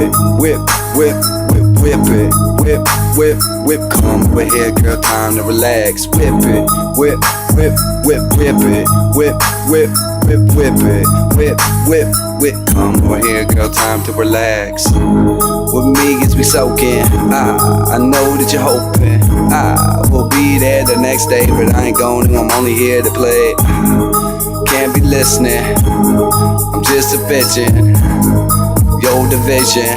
it, whip, whip, whip, whip it, whip, whip, whip. Come over here, girl, time to relax. Whip it, whip, whip, whip, whip it, whip, whip, whip, whip it, whip, whip, whip. Come over here, girl, time to relax. With me gets me soaking. I know that you're hoping I will be there the next day, but I ain't going. I'm only here to play. Can't be listening. I'm just a pigeon. Your division.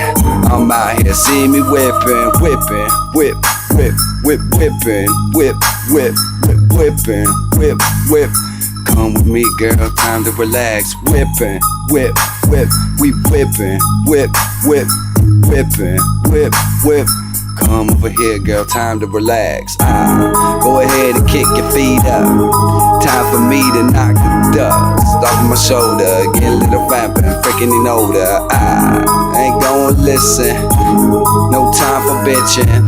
I'm out here, see me whipping, whipping, whip, whip, whip, whipping, whip, whip, whip, whipping, whip, whip. Come with me, girl, time to relax. Whipping, whip, whip, we whipping, whip, whip, whipping, whip, whip. Come over here, girl, time to relax. Go ahead and kick your feet up. Time for me to knock the dust off my shoulder. Get a little rapping, freaking you know that I ain't gonna listen. No time for bitching.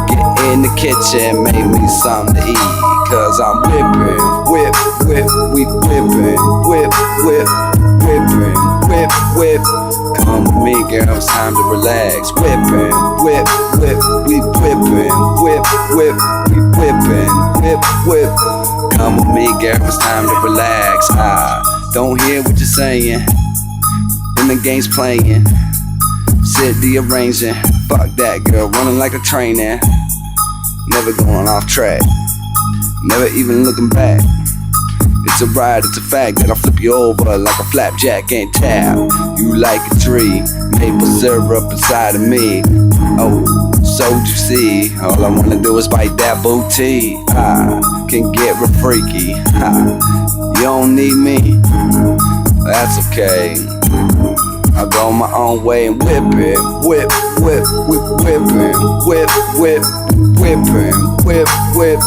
Get in the kitchen, make me something to eat. Cause I'm whipping, whip, whip, we whipping, whip, whip, whipping, whip, whip. Come with me, girl, it's time to relax. Whipping, whip, whip, we whipping, whip, whip, we whipping, whip, whip. Come with me, girl, it's time to relax. Don't hear what you're saying. And the game's playing. Sit the arranging. Fuck that, girl, running like a train there. Never going off track. Never even looking back. It's a ride, it's a fact that I'll flip you over like a flapjack and tap. You like a tree, maple syrup inside of me. Oh, so juicy. All I wanna do is bite that booty. Can get real freaky. You don't need me, that's okay. I'll go my own way and whip it, whip, whip, whip, whipping, whip, whip, whipping, whip, whip.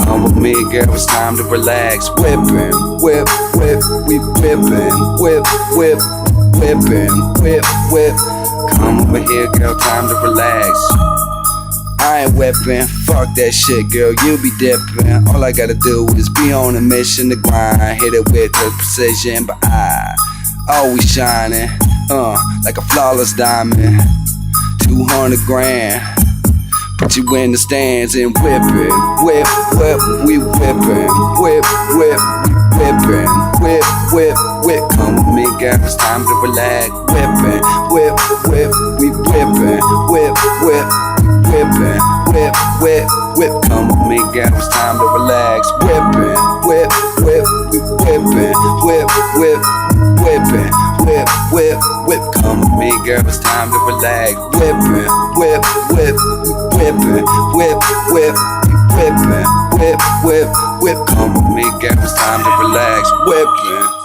Come with me, girl, it's time to relax. Whipping, whip, whip, we whipping, whip, whip, whipping, whip, whip. Come over here, girl, time to relax. I ain't whipping, fuck that shit, girl, you be dipping. All I gotta do is be on a mission to grind. Hit it with the precision, but I always shining, like a flawless diamond. 200 grand. Put you in the stands and whip it, whip, whip, we whipping, whip, whip, whipping, whip, whip, whip. Come with me, girl, it's time to relax. Whipping, whip, whip, we whipping, whip, whip, whipping, whip, whip, whip. Come with me, girl, it's time to relax. Whipping, whip, whip, we whipping, whip, whip, whipping, whip, whip, whip. Come with me, girl, it's time to relax. Whipping, whip, whip, whipping, whip, whip, whipping, whip, whip, whip. Come with me, girl, it's time to relax. Whipping.